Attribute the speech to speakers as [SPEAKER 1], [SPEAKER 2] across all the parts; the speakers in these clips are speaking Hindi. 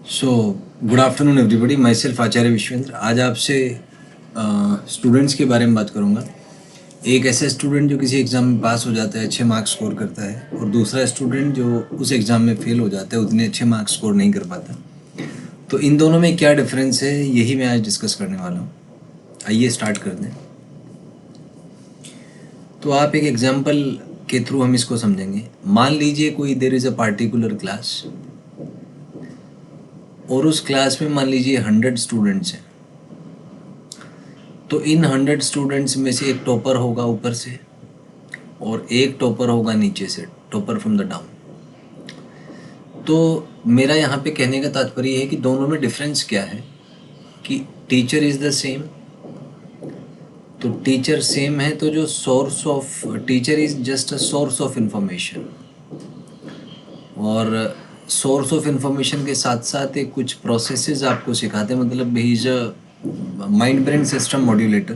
[SPEAKER 1] सो good afternoon everybody, myself Acharya Vishwendra. आज आपसे स्टूडेंट्स के बारे में बात करूँगा। एक ऐसा स्टूडेंट जो किसी एग्ज़ाम में पास हो जाता है, अच्छे मार्क्स स्कोर करता है, और दूसरा स्टूडेंट जो उस एग्ज़ाम में फेल हो जाता है, उतने अच्छे मार्क्स स्कोर नहीं कर पाता। तो इन दोनों में क्या डिफरेंस है, यही मैं आज डिस्कस करने वाला हूँ। आइए स्टार्ट कर दें। तो आप एक एग्जाम्पल के थ्रू हम इसको समझेंगे। मान लीजिए कोई there is a particular class, और उस क्लास में मान लीजिए 100 स्टूडेंट्स हैं। तो इन 100 स्टूडेंट्स में से एक टॉपर होगा ऊपर से, और एक टॉपर होगा नीचे से, टॉपर फ्रॉम द डाउन। तो मेरा यहाँ पे कहने का तात्पर्य है कि दोनों में डिफरेंस क्या है कि टीचर इज़ द सेम। तो टीचर सेम है, तो जो source of teacher is just a source of information, और सोर्स ऑफ इंफॉर्मेशन के साथ साथ एक कुछ प्रोसेसेस आपको सिखाते हैं, मतलब ही is a mind brain system modulator.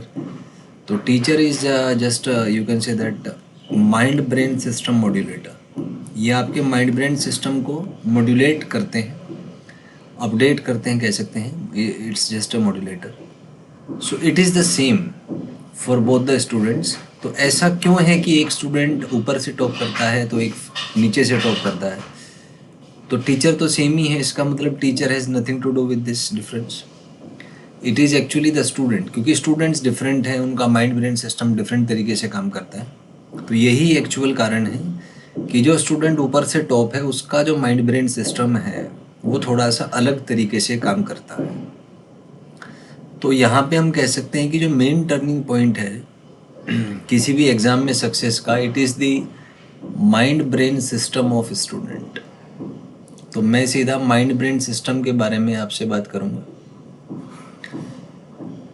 [SPEAKER 1] तो teacher is just you can say that mind brain system modulator. ये आपके माइंड ब्रेन सिस्टम को मॉड्यूलेट करते हैं, अपडेट करते हैं, कह सकते हैं। It's just a modulator. So it is the same for both the students. तो ऐसा क्यों है कि एक स्टूडेंट ऊपर से टॉप करता है तो एक नीचे से टॉप करता है? तो टीचर तो सेम ही है, इसका मतलब teacher has nothing to do with this difference. It is actually the student, क्योंकि स्टूडेंट्स डिफरेंट हैं, उनका माइंड ब्रेन सिस्टम डिफरेंट तरीके से काम करता है। तो यही एक्चुअल कारण है कि जो स्टूडेंट ऊपर से टॉप है, उसका जो माइंड ब्रेन सिस्टम है वो थोड़ा सा अलग तरीके से काम करता है। तो यहाँ पे हम कह सकते हैं कि जो मेन टर्निंग पॉइंट है किसी भी एग्ज़ाम में सक्सेस का, it is the mind brain system of student. तो मैं सीधा माइंड ब्रेन सिस्टम के बारे में आपसे बात करूँगा।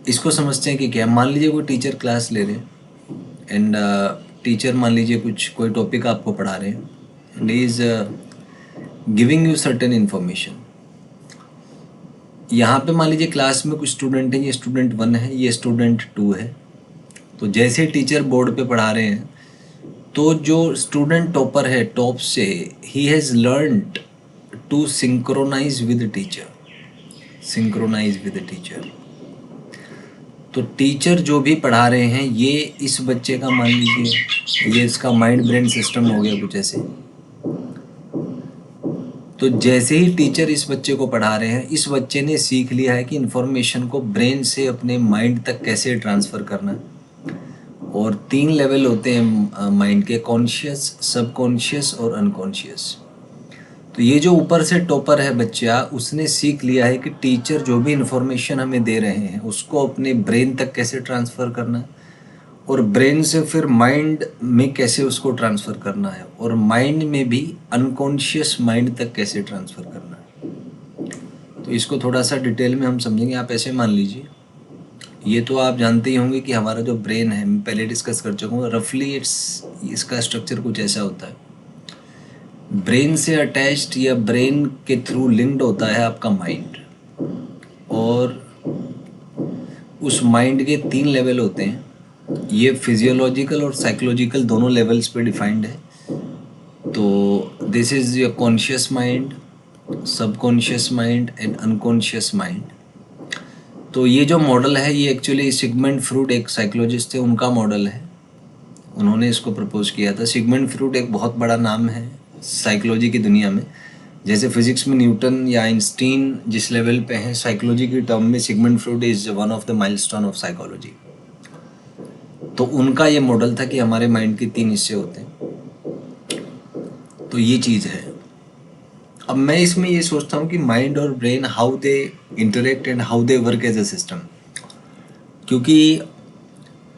[SPEAKER 1] इसको समझते हैं कि क्या। मान लीजिए कोई टीचर क्लास ले रहे हैं, एंड टीचर मान लीजिए कोई टॉपिक आपको पढ़ा रहे हैं, and is giving you certain information. यहाँ पे मान लीजिए क्लास में कुछ स्टूडेंट हैं, ये स्टूडेंट 1 है, ये स्टूडेंट 2 है। तो जैसे टीचर बोर्ड पे पढ़ा रहे हैं, तो जो स्टूडेंट टॉपर है टॉप से, he has learned to synchronize with teacher, synchronize with teacher. तो टीचर जो भी पढ़ा रहे हैं, ये इस बच्चे का मान लीजिए ये इसका माइंड ब्रेन सिस्टम हो गया कुछ ऐसे। तो जैसे ही टीचर इस बच्चे को पढ़ा रहे हैं, इस बच्चे ने सीख लिया है कि इन्फॉर्मेशन को ब्रेन से अपने माइंड तक कैसे ट्रांसफ़र करना है। और 3 लेवल होते हैं माइंड के, कॉन्शियस, सबकॉन्शियस और अनकॉन्शियस। तो ये जो ऊपर से टॉपर है बच्चा, उसने सीख लिया है कि टीचर जो भी इन्फॉर्मेशन हमें दे रहे हैं उसको अपने ब्रेन तक कैसे ट्रांसफ़र करना है, और ब्रेन से फिर माइंड में कैसे उसको ट्रांसफ़र करना है, और माइंड में भी अनकॉन्शियस माइंड तक कैसे ट्रांसफ़र करना है। तो इसको थोड़ा सा डिटेल में हम समझेंगे। आप ऐसे मान लीजिए, ये तो आप जानते ही होंगे कि हमारा जो ब्रेन है, मैं पहले डिस्कस कर चुका हूँ, रफली इसका स्ट्रक्चर कुछ ऐसा होता है। ब्रेन से अटैच्ड या ब्रेन के थ्रू लिंक्ड होता है आपका माइंड, और उस माइंड के 3 लेवल होते हैं। ये फिजियोलॉजिकल और साइकोलॉजिकल दोनों लेवल्स पे डिफाइंड है। तो this is your conscious mind, subconscious mind and unconscious mind. तो ये जो मॉडल है, ये एक्चुअली सिगमंड फ्रूड एक साइकोलॉजिस्ट थे, उनका मॉडल है। उन्होंने इसको प्रपोज किया था। सिगमंड फ्रूड एक बहुत बड़ा नाम है साइकोलॉजी की दुनिया में। जैसे फिजिक्स में न्यूटन या आइंस्टीन जिस लेवल पे हैं, साइकोलॉजी की टर्म में Sigmund Freud is one of the milestone of psychology. तो उनका ये मॉडल था कि हमारे माइंड के 3 हिस्से होते हैं। तो ये चीज़ है। अब मैं इसमें ये सोचता हूँ कि माइंड और brain, how they interact and how they work as a system. क्योंकि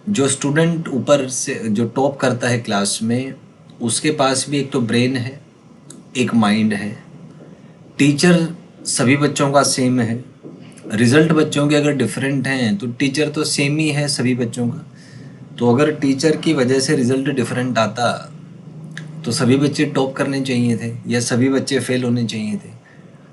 [SPEAKER 1] जो स्टूडेंट ऊपर से जो टॉप करता है क्लास में, उसके पास भी एक तो ब्रेन है, एक माइंड है। टीचर सभी बच्चों का सेम है। रिजल्ट बच्चों के अगर डिफरेंट हैं तो टीचर तो सेम ही है सभी बच्चों का। तो अगर टीचर की वजह से रिजल्ट डिफरेंट आता, तो सभी बच्चे टॉप करने चाहिए थे या सभी बच्चे फेल होने चाहिए थे।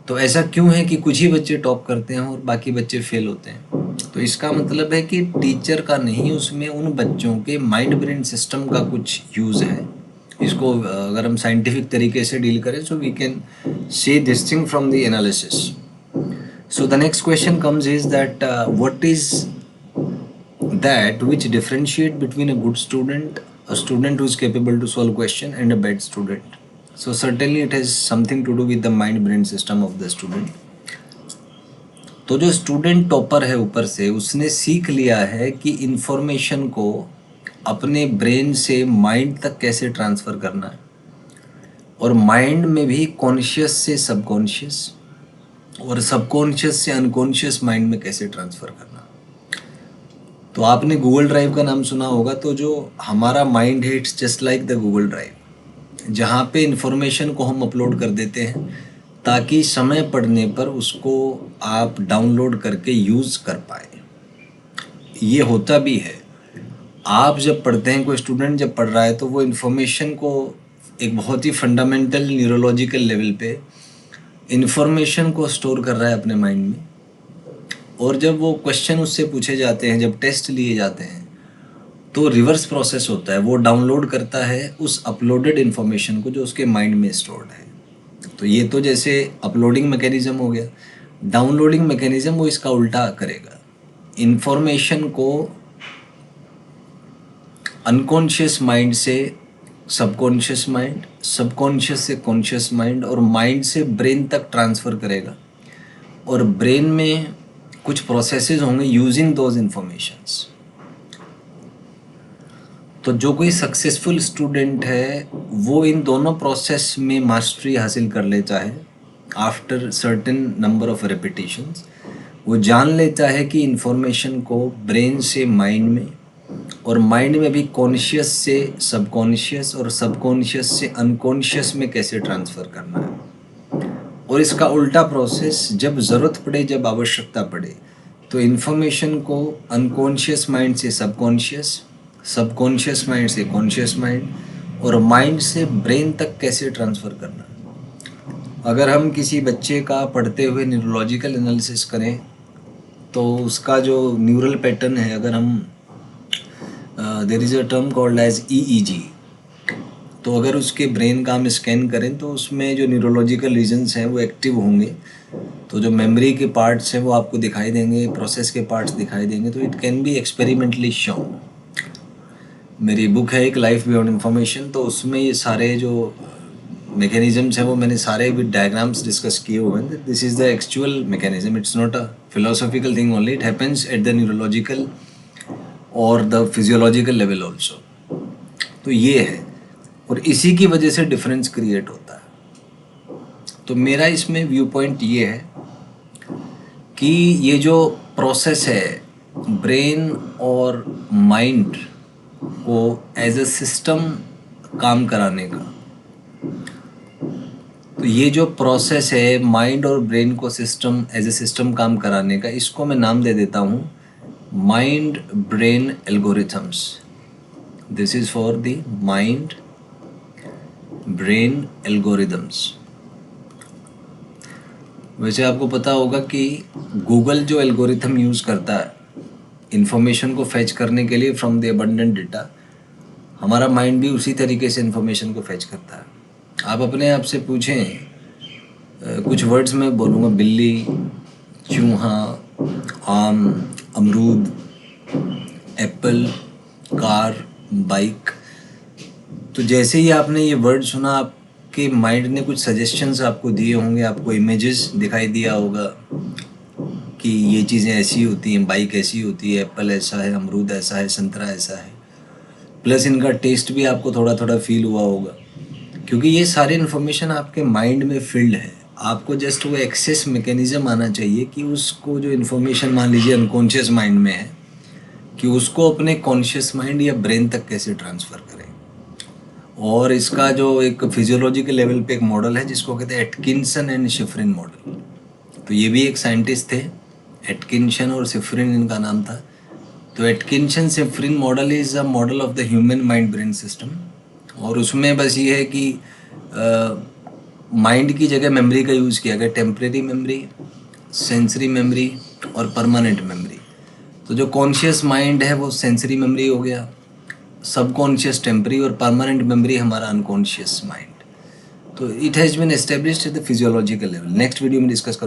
[SPEAKER 1] तो ऐसा क्यों है कि कुछ ही बच्चे टॉप करते हैं और बाकी बच्चे फेल होते हैं? तो इसका मतलब है कि टीचर का नहीं, उसमें उन बच्चों के माइंड ब्रेन सिस्टम का कुछ यूज़ है। इसको अगर हम साइंटिफिक तरीके से डील करें, so we can see this thing from the analysis. So the next question comes is that what is that which differentiate between a good student, a student who is capable to solve question, and a bad student? So certainly it has something to do with the mind brain system of the student. तो जो स्टूडेंट टॉपर है ऊपर से, उसने सीख लिया है कि इंफॉर्मेशन को अपने ब्रेन से माइंड तक कैसे ट्रांसफ़र करना है, और माइंड में भी कॉन्शियस से सबकॉन्शियस और सबकॉन्शियस से अनकॉन्शियस माइंड में कैसे ट्रांसफ़र करना। तो आपने गूगल ड्राइव का नाम सुना होगा। तो जो हमारा माइंड है, it's just like the Google drive, जहाँ पे इंफॉर्मेशन को हम अपलोड कर देते हैं ताकि समय पड़ने पर उसको आप डाउनलोड करके यूज़ कर पाए। ये होता भी है। आप जब पढ़ते हैं, कोई स्टूडेंट जब पढ़ रहा है, तो वो इन्फॉर्मेशन को एक बहुत ही फंडामेंटल न्यूरोलॉजिकल लेवल पे इन्फॉर्मेशन को स्टोर कर रहा है अपने माइंड में, और जब वो क्वेश्चन उससे पूछे जाते हैं, जब टेस्ट लिए जाते हैं, तो रिवर्स प्रोसेस होता है। वो डाउनलोड करता है उस अपलोडेड इन्फॉर्मेशन को जो उसके माइंड में स्टोर्ड है। तो ये तो जैसे अपलोडिंग मैकेनिज़्म हो गया। डाउनलोडिंग मैकेनिज़्म वो इसका उल्टा करेगा। इन्फॉर्मेशन को अनकॉन्शियस माइंड से सबकॉन्शियस माइंड, सबकॉन्शियस से कॉन्शियस माइंड, और माइंड से ब्रेन तक ट्रांसफ़र करेगा, और ब्रेन में कुछ प्रोसेसेस होंगे यूजिंग दोज इन्फॉर्मेशंस। तो जो कोई सक्सेसफुल स्टूडेंट है वो इन दोनों प्रोसेस में मास्टरी हासिल कर लेता है। After certain number of repetitions वो जान लेता है कि इन्फॉर्मेशन को ब्रेन से माइंड में, और माइंड में भी कॉन्शियस से सबकॉन्शियस और सबकॉन्शियस से अनकॉन्शियस में कैसे ट्रांसफ़र करना है। और इसका उल्टा प्रोसेस, जब ज़रूरत पड़े, जब आवश्यकता पड़े, तो इन्फॉर्मेशन को अनकॉन्शियस माइंड से सबकॉन्शियस, सबकॉन्शियस माइंड से कॉन्शियस माइंड, और माइंड से ब्रेन तक कैसे ट्रांसफ़र करना। अगर हम किसी बच्चे का पढ़ते हुए न्यूरोलॉजिकल एनालिसिस करें, तो उसका जो न्यूरल पैटर्न है, अगर हम there is a term called as EEG, तो अगर उसके ब्रेन का हम स्कैन करें तो उसमें जो न्यूरोलॉजिकल रीजन्स हैं वो एक्टिव होंगे। तो जो मेमोरी के पार्ट्स हैं वो आपको दिखाई देंगे, प्रोसेस के पार्ट्स दिखाई देंगे। तो it can be experimentally shown. मेरी बुक है एक, लाइफ बियॉन्ड इन्फॉर्मेशन, तो उसमें ये सारे जो मैकेनिज़म्स हैं वो मैंने सारे विद डायग्राम्स डिस्कस किए हुए हैं। This is the actual mechanism, it's not a philosophical thing only, it happens at the neurological और द फिजियोलॉजिकल लेवल ऑल्सो। तो ये है, और इसी की वजह से डिफरेंस क्रिएट होता है। तो मेरा इसमें व्यू पॉइंट ये है कि ये जो प्रोसेस है ब्रेन और माइंड को एज अ सिस्टम काम कराने का, तो ये जो प्रोसेस है माइंड और ब्रेन को सिस्टम एज ए सिस्टम काम कराने का, इसको मैं नाम दे देता हूँ mind brain algorithms. This is for the mind brain algorithms. वैसे आपको पता होगा कि गूगल जो एल्गोरिथम यूज़ करता है इन्फॉर्मेशन को फैच करने के लिए फ्रॉम द अबंडेंट डेटा, हमारा माइंड भी उसी तरीके से इन्फॉर्मेशन को फैच करता है। आप अपने आप से पूछें, कुछ वर्ड्स में बोलूँगा, बिल्ली, चूहा, आम, अमरूद, एप्पल, कार, बाइक। तो जैसे ही आपने ये वर्ड सुना, आपके माइंड ने कुछ सजेशंस आपको दिए होंगे, आपको इमेजेस दिखाई दिया होगा कि ये चीज़ें ऐसी होती हैं, बाइक ऐसी होती है, एप्पल ऐसा है, अमरूद ऐसा है, संतरा ऐसा है। प्लस इनका टेस्ट भी आपको थोड़ा थोड़ा फील हुआ होगा, क्योंकि ये सारी इन्फॉर्मेशन आपके माइंड में फिल्ड है। आपको जस्ट वो एक्सेस मैकेनिज़्म आना चाहिए कि उसको जो इन्फॉर्मेशन मान लीजिए अनकॉन्शियस माइंड में है, कि उसको अपने कॉन्शियस माइंड या ब्रेन तक कैसे ट्रांसफ़र करें। और इसका जो एक फिजियोलॉजिकल लेवल पे एक मॉडल है जिसको कहते हैं एटकिंसन एंड शिफ्रिन मॉडल। तो ये भी एक साइंटिस्ट थे, एटकिंसन और शिफ्रिन इनका नाम था। तो Atkinson Shiffrin model is a model of the human mind brain system, और उसमें बस ये है कि माइंड की जगह मेमोरी का यूज़ किया गया, टेम्परेरी मेमोरी, सेंसरी मेमोरी और परमानेंट मेमोरी। तो जो कॉन्शियस माइंड है वो सेंसरी मेमोरी हो गया, सबकॉन्शियस टेम्परेरी, और परमानेंट मेमोरी हमारा अनकॉन्शियस माइंड। तो it has been established at the physiological level. Next video में डिस्कस करूँ।